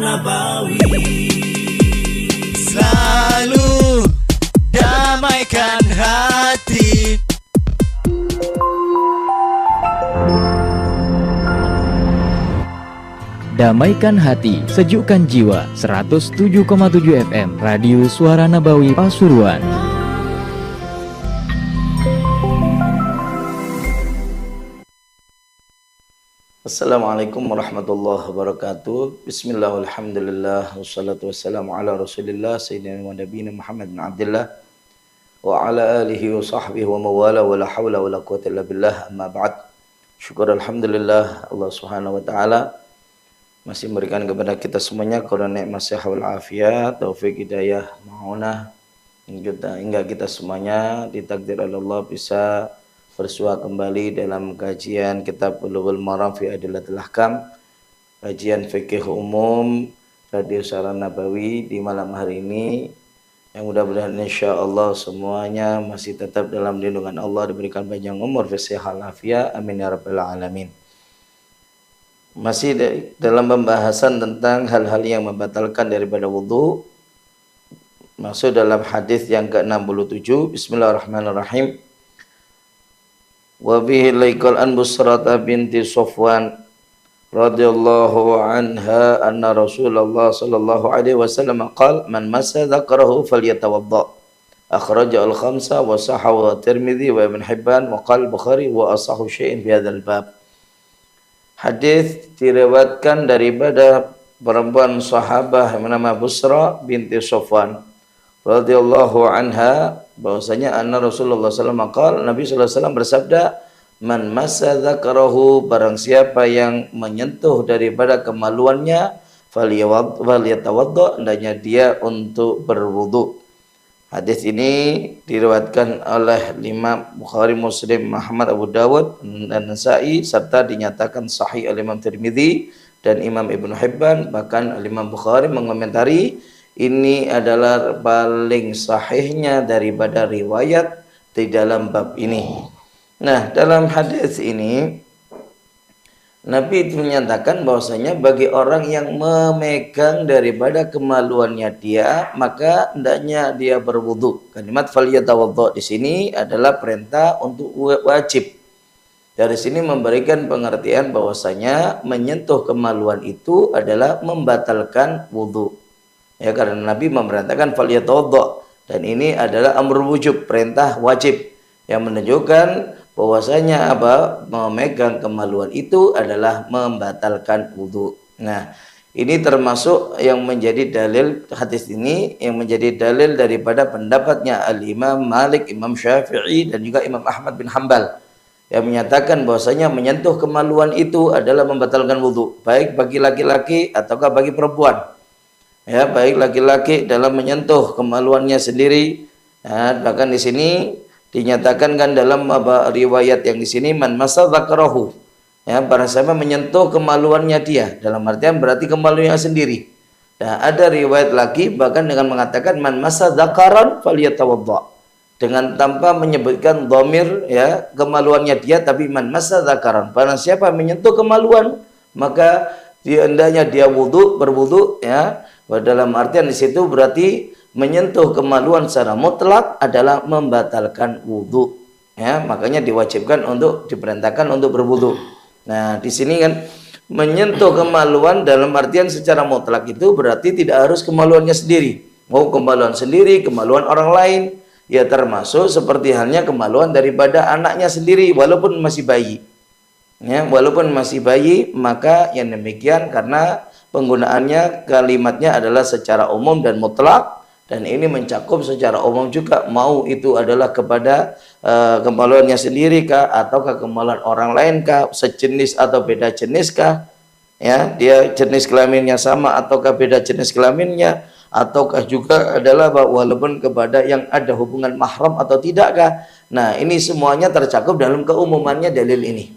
Nabawi. Selalu damaikan hati. Damaikan hati, sejukkan jiwa. 107,7 FM Radio Suara Nabawi Pasuruan. Assalamualaikum warahmatullahi wabarakatuh. Bismillah, alhamdulillah, wassalatu wassalamu ala rasulillah Sayyidina wa nabiyina Muhammad bin Abdullah wa ala alihi wa sahbihi wa mawala wa la hawla wa la quwwata illa billah, amma ba'd. Syukur alhamdulillah Allah subhanahu wa ta'ala masih memberikan kepada kita semuanya karena nikmat sehat wal afiat, taufik hidayah, ma'unah hingga kita semuanya ditakdir oleh Allah bisa bersua kembali dalam kajian kitab Bulughul Maram fi Adillatil Ahkam, kajian fikih umum Radio Suara Nabawi di malam hari ini, yang mudah-mudahan insyaallah semuanya masih tetap dalam lindungan Allah, diberikan panjang umur, sehat walafiat, amin ya rabbal alamin. Masih dalam pembahasan tentang hal-hal yang membatalkan daripada wudu, masuk dalam hadis yang ke-67. Bismillahirrahmanirrahim. Wa bihi laikal an Busrata binti Safwan radhiyallahu anha anna Rasulullah sallallahu alaihi wasallam qala man massa dzakarahu falyatawadda. Akhrajahu al-khamsa wa sahahu at-Tirmidzi wa Ibn Hibban wa qala al-Bukhari wa asahhu syai'in fi hadzal bab. Hadis diriwayatkan daripada perempuan sahabah yang bernama Busra binti Safwan radhiyallahu anha bahwasanya anna Rasulullah sallallahu alaihi wasallam Nabi sallallahu alaihi wasallam bersabda, man massa dzakarahu, barang siapa yang menyentuh daripada kemaluannya, falyatawadda, hendaknya dia untuk berwudu. Hadis ini diriwayatkan oleh Imam Bukhari, Muslim, Muhammad, Abu Dawud dan Nasa'i, serta dinyatakan sahih oleh Imam Tirmidzi dan Imam Ibn Hibban. Bahkan Imam Bukhari mengomentari ini adalah paling sahihnya daripada riwayat di dalam bab ini. Nah, dalam hadis ini Nabi itu menyatakan bahwasanya bagi orang yang memegang daripada kemaluannya dia, maka hendaknya dia berwudu. Kalimat falyatawadda di sini adalah perintah untuk wajib. Dari sini memberikan pengertian bahwasanya menyentuh kemaluan itu adalah membatalkan wudu. Ya, karena Nabi memerintahkan falyatawadda, dan ini adalah amr wujub, perintah wajib, yang menunjukkan bahwasanya memegang kemaluan itu adalah membatalkan wudu. Nah, ini termasuk yang menjadi dalil hadis ini, yang menjadi dalil daripada pendapatnya Al-Imam Malik, Imam Syafi'i dan juga Imam Ahmad bin Hanbal, yang menyatakan bahwasanya menyentuh kemaluan itu adalah membatalkan wudu, baik bagi laki-laki ataukah bagi perempuan. Ya, baik laki-laki dalam menyentuh kemaluannya sendiri. Nah, bahkan di sini dinyatakan kan dalam riwayat yang di sini, man massa dzakarahu, ya, barang siapa menyentuh kemaluannya dia, dalam artian berarti kemaluannya sendiri. Nah, ada riwayat lagi bahkan dengan mengatakan man massa dzakaran falyatawadda, dengan tanpa menyebutkan dhamir, ya, kemaluannya dia, tapi man massa dzakaran, barang siapa menyentuh kemaluan maka hendaknya dia berwudu, ya. Dalam artian di situ berarti menyentuh kemaluan secara mutlak adalah membatalkan wudu, ya, makanya diwajibkan untuk diperintahkan untuk berwudu. Nah, di sini kan menyentuh kemaluan dalam artian secara mutlak itu berarti tidak harus kemaluannya sendiri, mau kemaluan sendiri, kemaluan orang lain, ya, termasuk seperti halnya kemaluan daripada anaknya sendiri walaupun masih bayi, ya, walaupun masih bayi, maka yang demikian karena penggunaannya kalimatnya adalah secara umum dan mutlak, dan ini mencakup secara umum juga, mau itu adalah kepada kemaluannya sendiri kah, ataukah kemaluan orang lain kah, sejenis atau beda jenis kah, ya, dia jenis kelaminnya sama ataukah beda jenis kelaminnya, ataukah juga adalah walaupun kepada yang ada hubungan mahram atau tidak kah. Nah, ini semuanya tercakup dalam keumumannya dalil ini,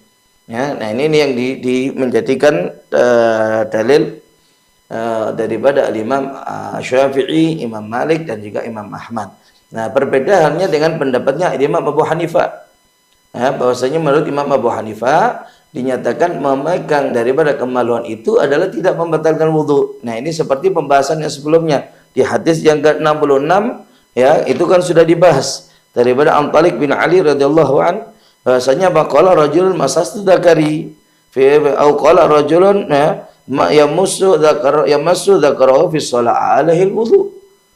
ya. Nah, ini yang menjadikan dalil daripada Imam Syafi'i, Imam Malik dan juga Imam Ahmad. Nah, perbedaannya dengan pendapatnya Imam Abu Hanifah. Ya, bahwasanya menurut Imam Abu Hanifah dinyatakan memegang daripada kemaluan itu adalah tidak membatalkan wudu. Nah, ini seperti pembahasan yang sebelumnya di hadis yang ke-66 ya, itu kan sudah dibahas daripada An-Taliq bin Ali radhiyallahu an, bahasanya baqala rajulun masastu dzakari fi au qala rajulun yamassu dzakarahu fi shalah alaihi wudu.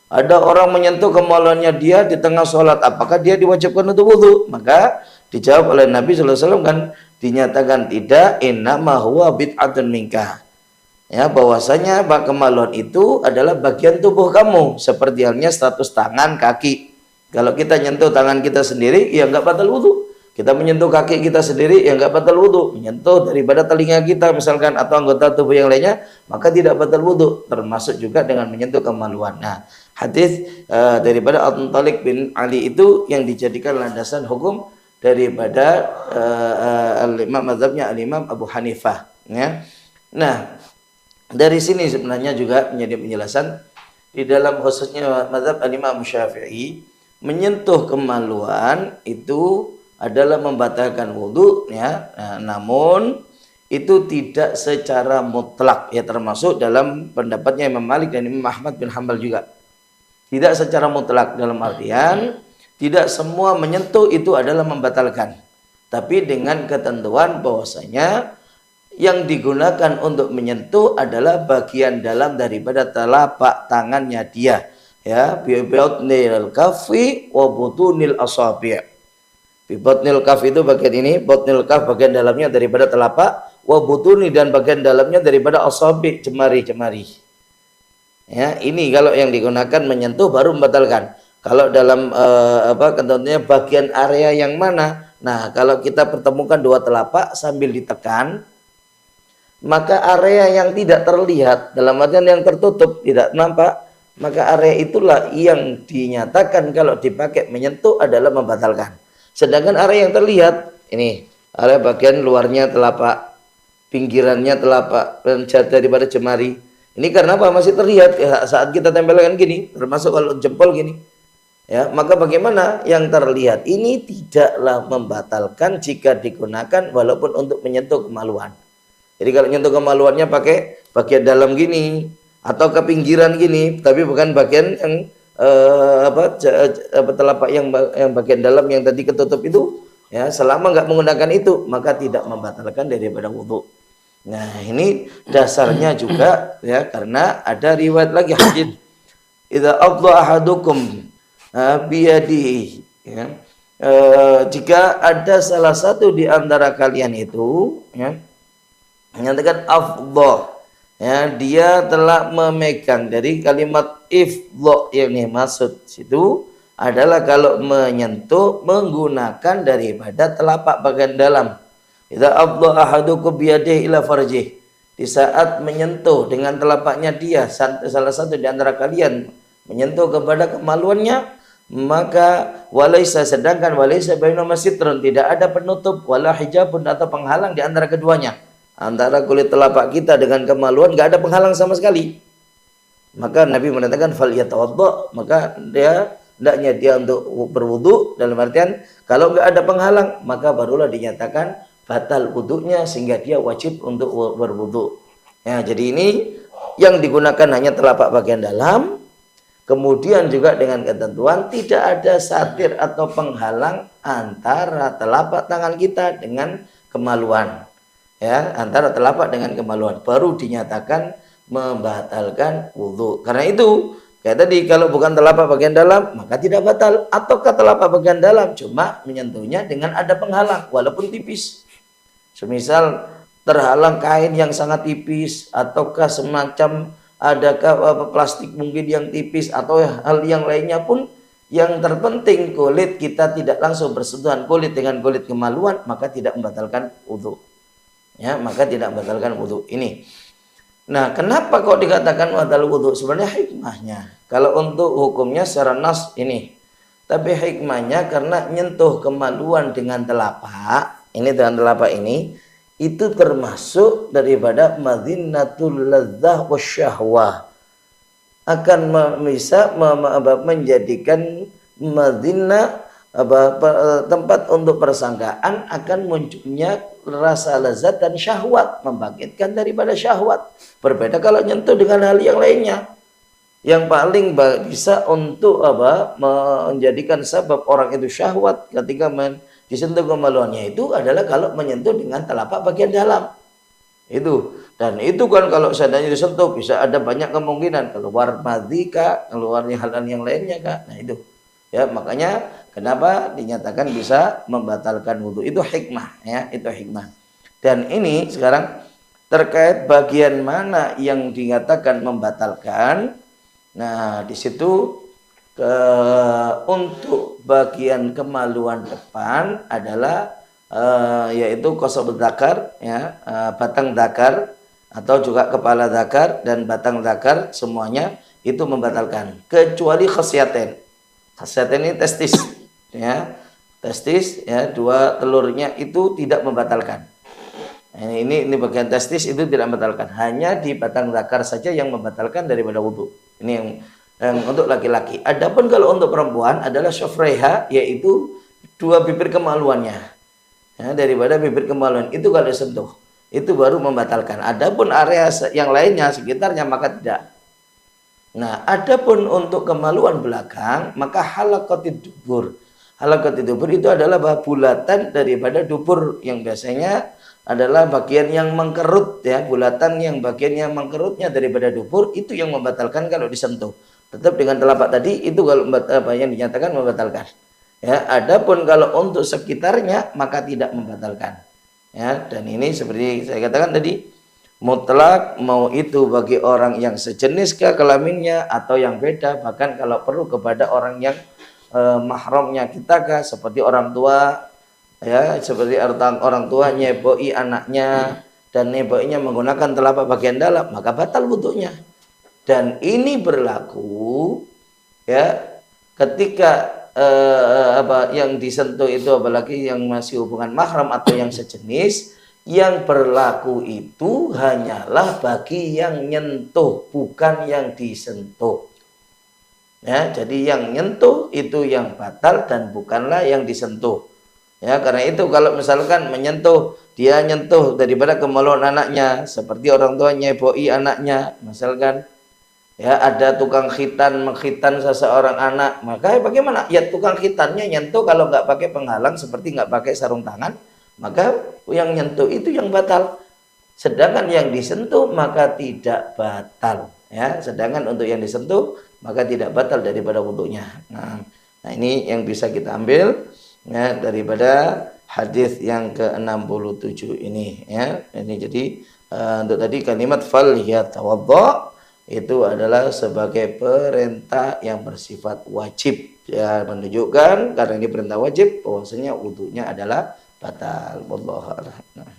Ada orang menyentuh kemaluannya dia di tengah sholat, apakah dia diwajibkan untuk wudu? Maka dijawab oleh Nabi sallallahu alaihi wasallam kan, dinyatakan tidak, innama huwa bid'atun minka. Ya, bahwasanya kemaluan itu adalah bagian tubuh kamu, seperti halnya status tangan, kaki. Kalau kita nyentuh tangan kita sendiri, ya nggak batal wudu. Kita menyentuh kaki kita sendiri, ya nggak batal wudu. Menyentuh daripada telinga kita misalkan atau anggota tubuh yang lainnya, maka tidak batal wudu. Termasuk juga dengan menyentuh kemaluan. Nah, hadis daripada Al-Taliq bin Ali itu yang dijadikan landasan hukum daripada al-imam mazhabnya al-imam Abu Hanifah. Ya. Nah, dari sini sebenarnya juga menjadi penjelasan di dalam khususnya mazhab al-imam Syafi'i, menyentuh kemaluan itu adalah membatalkan wudu ya. Nah, namun itu tidak secara mutlak ya, termasuk dalam pendapatnya Imam Malik dan Imam Ahmad bin Hanbal juga. Tidak secara mutlak dalam artian tidak semua menyentuh itu adalah membatalkan. Tapi dengan ketentuan bahwasanya yang digunakan untuk menyentuh adalah bagian dalam daripada telapak tangannya dia. Ya, bi batnil kafi wa butunil asabi'. Bi batnil kaf itu bagian ini, batnil kaf bagian dalamnya daripada telapak, wa butuni dan bagian dalamnya daripada asabi', jemari-jemari. Ya, ini kalau yang digunakan menyentuh baru membatalkan. Kalau dalam contohnya bagian area yang mana? Nah, kalau kita pertemukan dua telapak sambil ditekan, maka area yang tidak terlihat, dalam artian yang tertutup, tidak nampak, maka area itulah yang dinyatakan kalau dipakai menyentuh adalah membatalkan. Sedangkan area yang terlihat, ini area bagian luarnya telapak, pinggirannya telapak, dan daripada jemari. Ini karena apa? Masih terlihat ya, saat kita tempelkan gini, termasuk kalau jempol gini. Ya, maka bagaimana yang terlihat ini tidaklah membatalkan jika digunakan walaupun untuk menyentuh kemaluan. Jadi kalau nyentuh kemaluannya pakai bagian dalam gini atau ke pinggiran gini, tapi bukan bagian yang telapak yang bagian dalam yang tadi ketutup itu, ya, selama nggak menggunakan itu maka tidak membatalkan daripada wudu. Nah, ini dasarnya juga ya, karena ada riwayat lagi hadis idza afdha ahadukum biyadihi ya. Jika ada salah satu di antara kalian itu ya, menyatakan afdha ya, dia telah memegang, dari kalimat ifdha yang maksud situ adalah kalau menyentuh menggunakan daripada telapak bagian dalam. Idza afdha ahadukum biyadihi ila farjih, di saat menyentuh dengan telapaknya dia, salah satu di antara kalian menyentuh kepada kemaluannya, maka walaysa, sedangkan walaysa bainahuma sitrun, tidak ada penutup, wala hijabun atau penghalang di antara keduanya. Antara kulit telapak kita dengan kemaluan nggak ada penghalang sama sekali. Maka Nabi mengatakan fal yatawadda, maka hendaknya dia untuk berwudu, dalam artian kalau nggak ada penghalang maka barulah dinyatakan batal wudunya sehingga dia wajib untuk berwudu. Ya, jadi ini yang digunakan hanya telapak bagian dalam. Kemudian juga dengan ketentuan tidak ada satir atau penghalang antara telapak tangan kita dengan kemaluan. Ya, antara telapak dengan kemaluan baru dinyatakan membatalkan wudu. Karena itu, kayak tadi, kalau bukan telapak bagian dalam maka tidak batal, ataukah telapak bagian dalam cuma menyentuhnya dengan ada penghalang walaupun tipis. Semisal terhalang kain yang sangat tipis, ataukah semacam adakah plastik mungkin yang tipis atau hal yang lainnya pun, yang terpenting kulit kita tidak langsung bersentuhan kulit dengan kulit kemaluan, maka tidak membatalkan wudu. Ya, maka tidak membatalkan wudu ini. Nah, kenapa kok dikatakan batal wudu? Sebenarnya hikmahnya, kalau untuk hukumnya secara nas ini, tapi hikmahnya karena nyentuh kemaluan dengan telapak ini, dengan telapak ini, itu termasuk daripada madzinnatul ladzah wasyahwah, akan bisa menjadikan madzinnah tempat untuk persangkaan akan munculnya rasa lezat dan syahwat, membangkitkan daripada syahwat. Berbeda kalau nyentuh dengan hal yang lainnya. Yang paling bisa untuk menjadikan sebab orang itu syahwat ketika disentuh kemaluannya itu adalah kalau menyentuh dengan telapak bagian dalam. Itu. Dan itu kan kalau seandainya disentuh bisa ada banyak kemungkinan keluar madhi kah, keluarnya hal-hal yang lainnya kah. Nah itu. Ya, makanya kenapa dinyatakan bisa membatalkan wudhu, itu hikmah ya, itu hikmah. Dan ini sekarang terkait bagian mana yang dinyatakan membatalkan. Nah, di situ untuk bagian kemaluan depan adalah yaitu qasabul dzakar ya, batang dzakar atau juga kepala dzakar dan batang dzakar semuanya itu membatalkan kecuali khasyaten. Khasyaten ini testis ya. Testis ya, dua telurnya itu tidak membatalkan. Ini bagian testis itu tidak membatalkan, hanya di batang dzakar saja yang membatalkan daripada wudu. Ini yang untuk laki-laki. Adapun kalau untuk perempuan adalah syafreha, yaitu dua bibir kemaluannya. Ya, daripada bibir kemaluan itu kalau disentuh itu baru membatalkan. Adapun area yang lainnya sekitarnya maka tidak. Nah, adapun untuk kemaluan belakang maka halaqatid dubur. Halaqatid dubur itu adalah bulatan daripada dubur yang biasanya adalah bagian yang mengkerut ya, bulatan yang bagian yang mengkerutnya daripada dubur itu yang membatalkan kalau disentuh. Tetap dengan telapak tadi itu kalau yang dinyatakan membatalkan. Ya, adapun kalau untuk sekitarnya maka tidak membatalkan. Ya, dan ini seperti saya katakan tadi mutlak, mau itu bagi orang yang sejenis kelaminnya atau yang beda, bahkan kalau perlu kepada orang yang mahramnya kita kah, seperti orang tua ya, seperti orang tua nyeboi anaknya dan nyeboinya menggunakan telapak bagian dalam, maka batal wudunya. Dan ini berlaku ya ketika yang disentuh itu apalagi yang masih hubungan mahram atau yang sejenis. Yang berlaku itu hanyalah bagi yang nyentuh, bukan yang disentuh. Ya, jadi yang nyentuh itu yang batal dan bukanlah yang disentuh. Ya, karena itu kalau misalkan menyentuh, dia nyentuh daripada kemaluan anaknya, seperti orang tua nyeboi anaknya, misalkan ya ada tukang khitan mengkhitan seseorang anak, maka bagaimana? Ya tukang khitannya nyentuh kalau nggak pakai penghalang seperti nggak pakai sarung tangan, maka yang nyentuh itu yang batal. Sedangkan yang disentuh maka tidak batal. Ya, sedangkan untuk yang disentuh maka tidak batal daripada wudunya. Nah, ini yang bisa kita ambil ya daripada hadis yang ke-67 ini ya. Ini jadi untuk tadi kalimat fal yatawadda itu adalah sebagai perintah yang bersifat wajib ya, menunjukkan karena ini perintah wajib bahwasanya wudunya adalah batal. Wallahu a'lam.